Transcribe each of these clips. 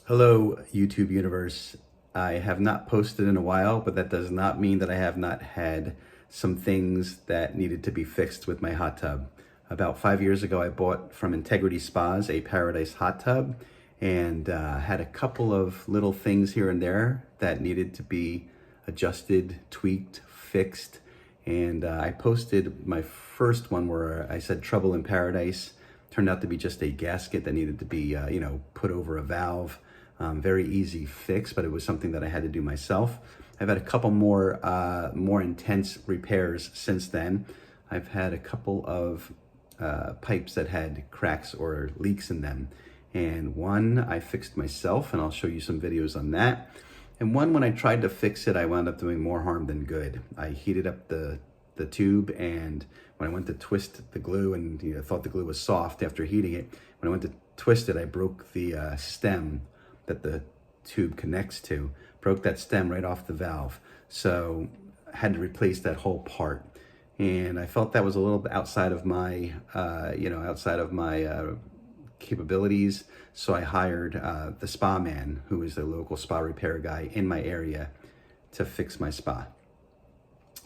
Hello, YouTube universe. I have not posted in a while, but that does not mean that I have not had some things that needed to be fixed with my hot tub. About 5 years ago, I bought from Integrity Spas a Paradise hot tub and had a couple of little things here and there that needed to be adjusted, tweaked, fixed. And I posted my first one where I said trouble in paradise. Turned out to be just a gasket that needed to be, put over a valve. Very easy fix, but it was something that I had to do myself. I've had a couple more intense repairs since then. I've had a couple of pipes that had cracks or leaks in them. And one I fixed myself, and I'll show you some videos on that. And one, when I tried to fix it, I wound up doing more harm than good. I heated up the tube, and when I went to twist the glue, and thought the glue was soft after heating it, when I went to twist it, I broke the stem that the tube connects to, broke that stem right off the valve. So I had to replace that whole part. And I felt that was a little bit outside of my, capabilities. So I hired the spa man, who is a local spa repair guy in my area, to fix my spa.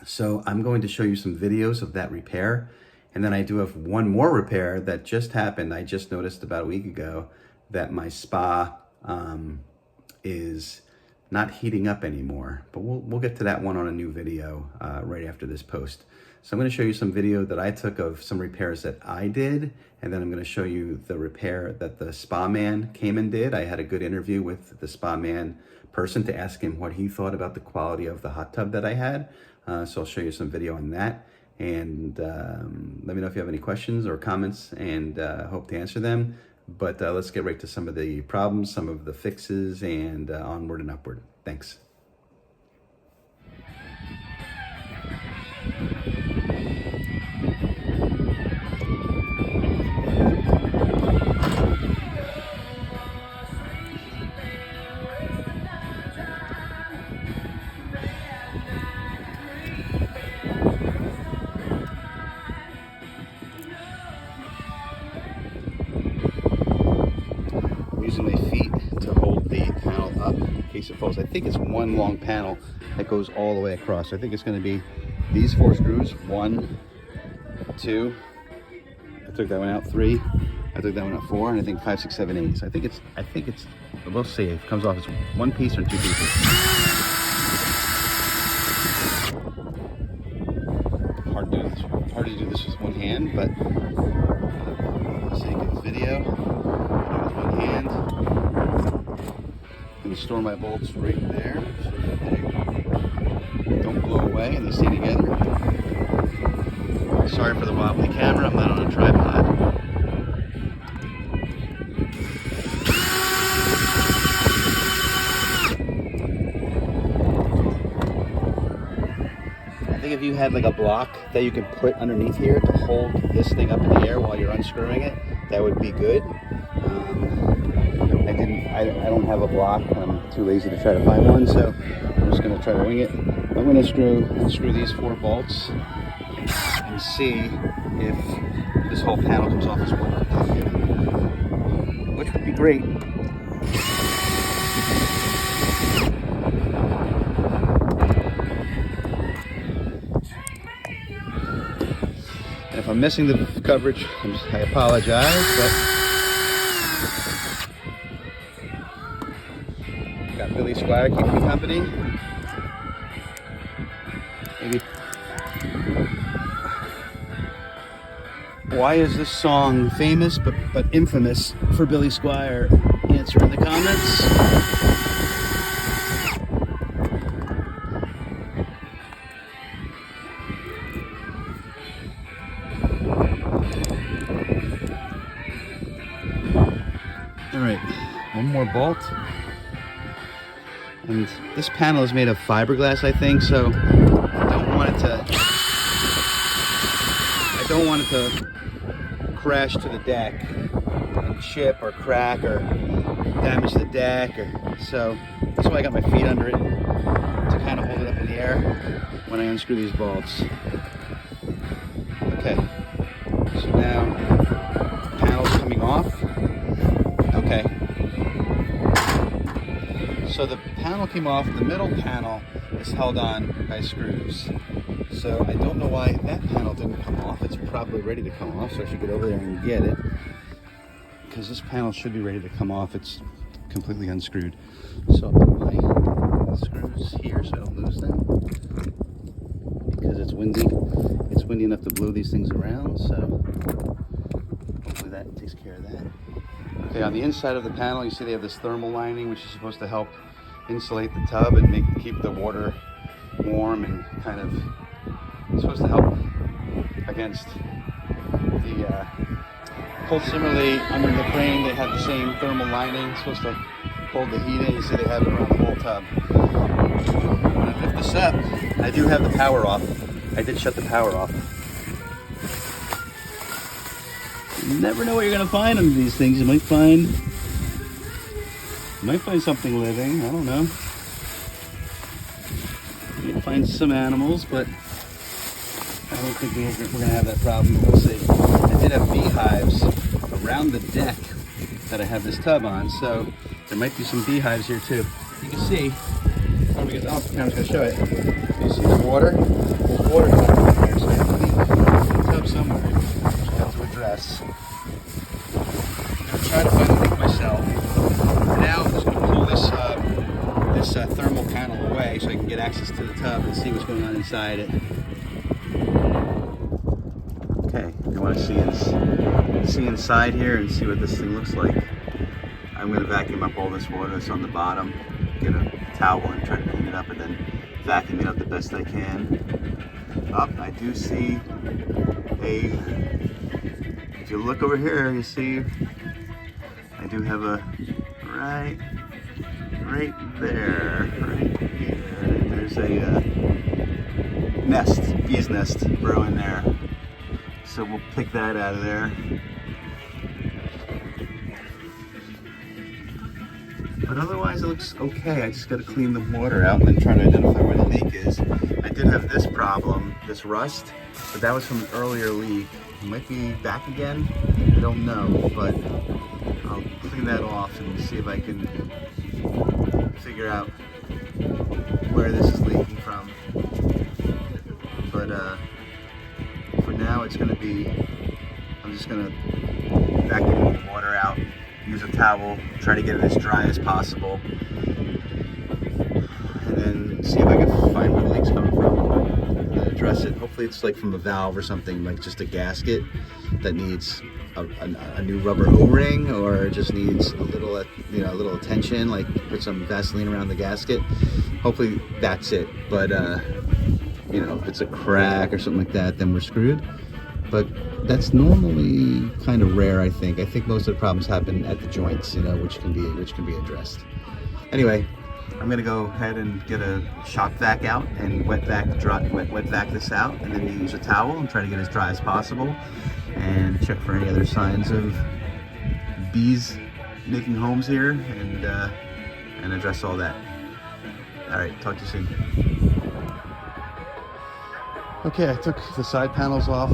So I'm going to show you some videos of that repair. And then I do have one more repair that just happened. I just noticed about a week ago that my spa is not heating up anymore, but we'll get to that one on a new video right after this post. So I'm going to show you some video that I took of some repairs that I did, and then I'm going to show you the repair that the spa man came and did. I had a good interview with the spa man person to ask him what he thought about the quality of the hot tub that I had. So I'll show you some video on that, and let me know if you have any questions or comments, and hope to answer them. But let's get right to some of the problems, some of the fixes, and onward and upward. Thanks. Using my feet to hold the panel up in case it falls. I think it's one long panel that goes all the way across. I think it's going to be these 4 screws. 1, 2. I took that one out. 3. I took that one out. 4, and I think 5, 6, 7, 8. So I think it's. We'll see. It comes off as one piece or 2 pieces. Hard to do this with one hand, but for the sake of this video, I'll do it with one hand. I'm going to store my bolts right there so that they don't blow away and they stay together. Sorry for the wobbly camera, I'm not on a tripod. I think if you had like a block that you could put underneath here to hold this thing up in the air while you're unscrewing it, that would be good. I don't have a block. I'm too lazy to try to find one, so I'm just going to try to wing it. I'm going to unscrew these 4 bolts and see if this whole panel comes off as one, which would be great. And if I'm missing the coverage, I apologize, but got Billy Squier keeping me company. Maybe. Why is this song famous but infamous for Billy Squier? Answer in the comments. All right, one more bolt. And this panel is made of fiberglass, I think, so I don't want it to crash to the deck and chip or crack or damage the deck. So that's why I got my feet under it, to kind of hold it up in the air when I unscrew these bolts. Okay, so now panel's coming off. Okay. So the panel came off. The middle panel is held on by screws. So I don't know why that panel didn't come off. It's probably ready to come off, so I should get over there and get it, because this panel should be ready to come off. It's completely unscrewed. So I'll put my screws here so I don't lose them, because it's windy. It's windy enough to blow these things around, so hopefully that takes care of that. Okay, on the inside of the panel, you see they have this thermal lining, which is supposed to help insulate the tub and keep the water warm, and kind of, it's supposed to help against the cold. Similarly, under the frame, they have the same thermal lining. It's supposed to hold the heat in. You see they have it around the whole tub. When I lift this up, I do have the power off. I did shut the power off. You never know what you're gonna find under these things. You might find something living. I don't know. You might find some animals, but I don't think we're gonna have that problem. We'll see. I did have beehives around the deck that I have this tub on, so there might be some beehives here too. You can see. I'm gonna the camera's gonna show it. You see the water? There's water coming in here, so I have to leave the tub somewhere, which I have to address. I'm gonna try to find a leak myself. For now, I'm just gonna pull this thermal panel away so I can get access to the tub and see what's going on inside it. Okay, you want to see inside here and see what this thing looks like. I'm going to vacuum up all this water that's on the bottom, get a towel and try to clean it up, and then vacuum it up the best I can. I do see if you look over here, you see I do have a, right there, right here, there's a bee's nest brewing there. So we'll pick that out of there. But otherwise it looks okay. I just got to clean the water out and then try to identify where the leak is. I did have this problem, this rust, but that was from an earlier leak. It might be back again. I don't know, but I'll clean that off and see if I can figure out where this is leaking from. But for now it's gonna be, I'm just gonna vacuum the water out, use a towel, try to get it as dry as possible, and then see if I can find where the leak's coming from and then address it. Hopefully it's like from a valve or something, like just a gasket that needs a new rubber O-ring, or just needs a little, a little attention, like put some Vaseline around the gasket. Hopefully that's it. But if it's a crack or something like that, then we're screwed. But that's normally kind of rare, I think. I think most of the problems happen at the joints, which can be addressed. Anyway, I'm gonna go ahead and get a shop vac out and wet vac this out, and then use a towel and try to get as dry as possible, and check for any other signs of bees making homes here, and address all that. All right, talk to you soon. Okay, I took the side panels off.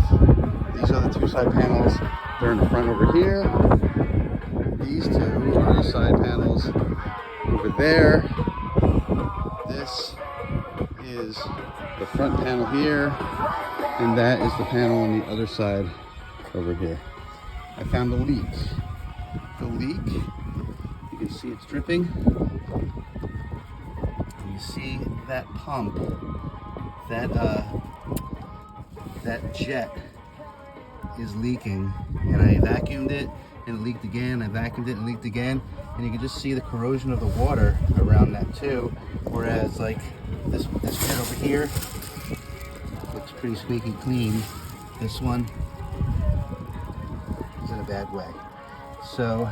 These are the two side panels. They're in the front over here. These two are the side panels over there. This is the front panel here, and that is the panel on the other side over here. I found the leak. You can see it's dripping. And you see that pump, that jet is leaking, and I vacuumed it and it leaked again. I vacuumed it and leaked again, and you can just see the corrosion of the water around that too. Whereas like this jet over here looks pretty squeaky clean. This one is in a bad way. So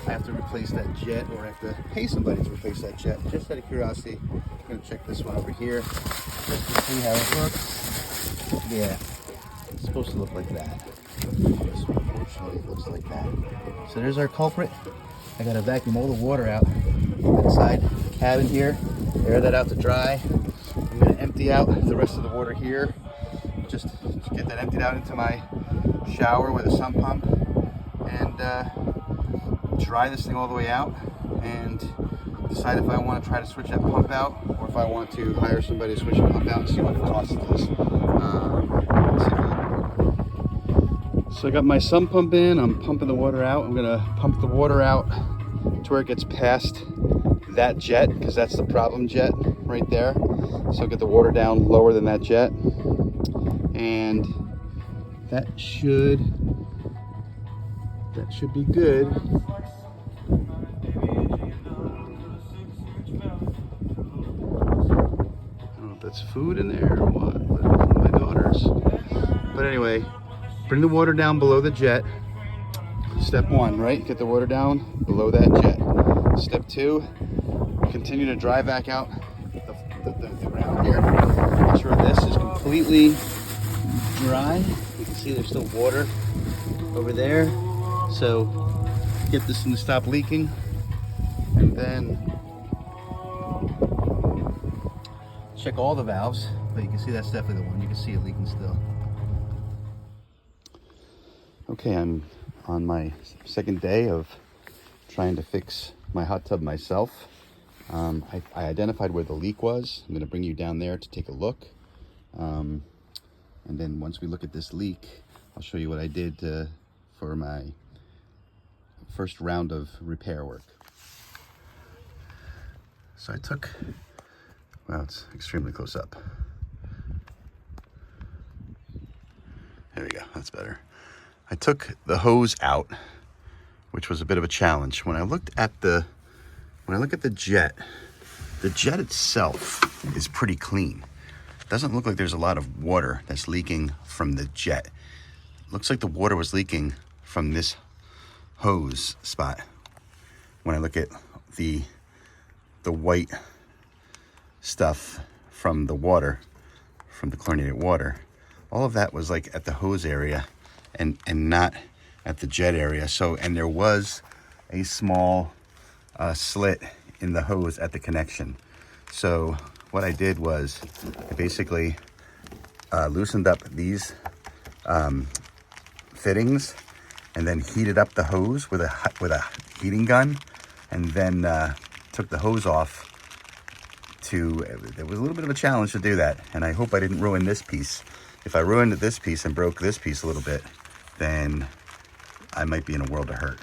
I have to replace that jet, or I have to pay somebody to replace that jet. Just out of curiosity, I'm gonna check this one over here just to see how it looks. Yeah, it's supposed to look like that. This one, unfortunately, looks like that. So there's our culprit. I gotta vacuum all the water out inside the cabin here, air that out to dry. I'm gonna empty out the rest of the water here, just to get that emptied out into my shower with a sump pump, and dry this thing all the way out, and decide if I want to try to switch that pump out or if I want to hire somebody to switch the pump out and see what the cost is. So I got my sump pump in, I'm pumping the water out. I'm gonna pump the water out to where it gets past that jet, because that's the problem jet right there. So get the water down lower than that jet. And that should be good. I don't know if that's food in there or what, but from my daughters. But anyway, bring the water down below the jet. Step one, right? Get the water down below that jet. Step two, continue to dry back out the ground here. Make sure this is completely dry. You can see there's still water over there. So get this thing to stop leaking. And then check all the valves. But you can see that's definitely the one. You can see it leaking still. Okay, I'm on my second day of trying to fix my hot tub myself. I identified where the leak was. I'm going to bring you down there to take a look. And then once we look at this leak, I'll show you what I did for my first round of repair work. So I took, well, it's extremely close up. There we go, that's better. I took the hose out, which was a bit of a challenge. When I look at the jet itself is pretty clean. It doesn't look like there's a lot of water that's leaking from the jet. It looks like the water was leaking from this hose spot. When I look at the white stuff from the water, from the chlorinated water, all of that was like at the hose area and not at the jet area. So, and there was a small slit in the hose at the connection. So what I did was I basically loosened up these fittings and then heated up the hose with a heating gun, and then took the hose off. It was a little bit of a challenge to do that, and I hope I didn't ruin this piece. If I ruined this piece and broke this piece a little bit, then I might be in a world of hurt.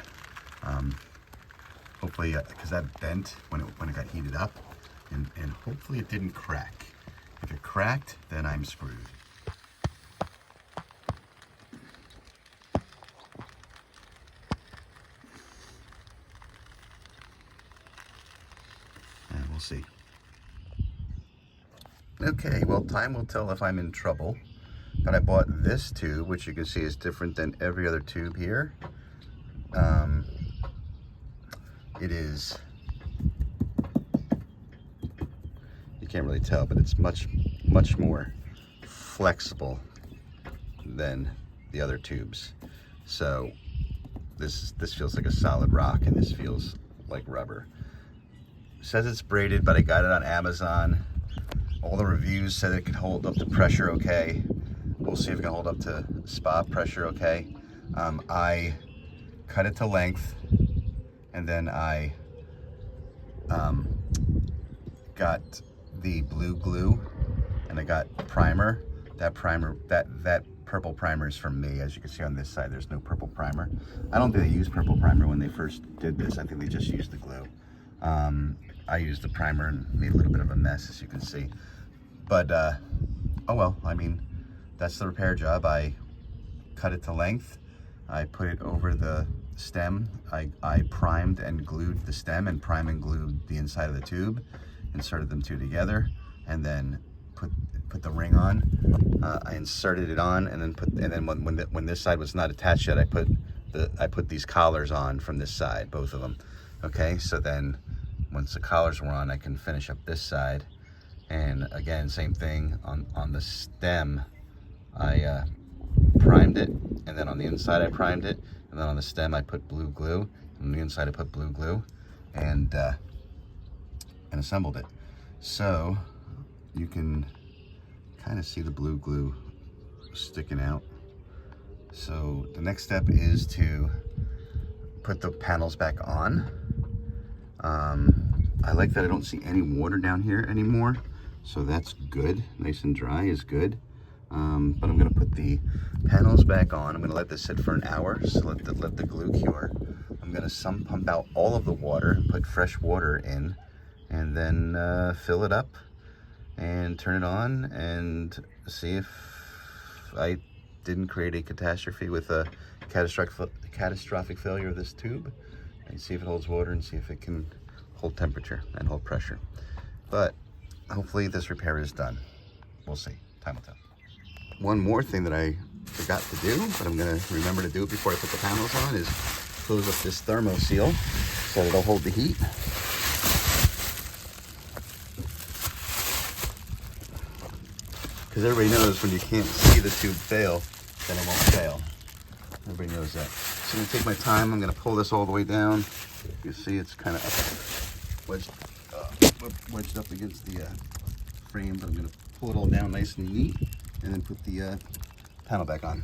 Hopefully, because that bent when it got heated up, and hopefully it didn't crack. If it cracked, then I'm screwed. And we'll see. Okay, well, time will tell if I'm in trouble. But I bought this tube, which you can see is different than every other tube here. It is, you can't really tell, but it's much more flexible than the other tubes. So this feels like a solid rock, and this feels like rubber. It says it's braided, but I got it on Amazon. All the reviews said it could hold up to pressure okay. We'll see if it can hold up to spa pressure okay. I cut it to length, and then I got the blue glue, and I got primer. That purple primer is from me. As you can see on this side, there's no purple primer. I don't think they used purple primer when they first did this. I think they just used the glue. I used the primer and made a little bit of a mess, as you can see. But, oh well, I mean, that's the repair job. I cut it to length. I put it over the stem. I primed and glued the stem and primed and glued the inside of the tube, inserted them two together, and then put the ring on. I inserted it on, and then when this side was not attached yet, I put these collars on from this side, both of them. Okay, so then once the collars were on, I can finish up this side. And again, same thing on the stem. I primed it, and then on the inside I primed it, and then on the stem I put blue glue, and on the inside I put blue glue, and assembled it. So you can kind of see the blue glue sticking out. So the next step is to put the panels back on. I like that I don't see any water down here anymore. So that's good. Nice and dry is good. But I'm gonna put the panels back on. I'm gonna let this sit for an hour, so let the glue cure. I'm gonna sump pump out all of the water, put fresh water in, and then fill it up and turn it on and see if I didn't create a catastrophe with a catastrophic failure of this tube, and see if it holds water and see if it can hold temperature and hold pressure. But hopefully this repair is done. We'll see. Time will tell. One more thing that I forgot to do, but I'm gonna remember to do it before I put the panels on, is close up this thermo seal so that it'll hold the heat. Because everybody knows when you can't see the tube fail, then it won't fail. Everybody knows that. So I'm gonna take my time. I'm gonna pull this all the way down. You see it's kind of up, wedged up against the frame, but I'm gonna pull it all down nice and neat and then put the panel back on.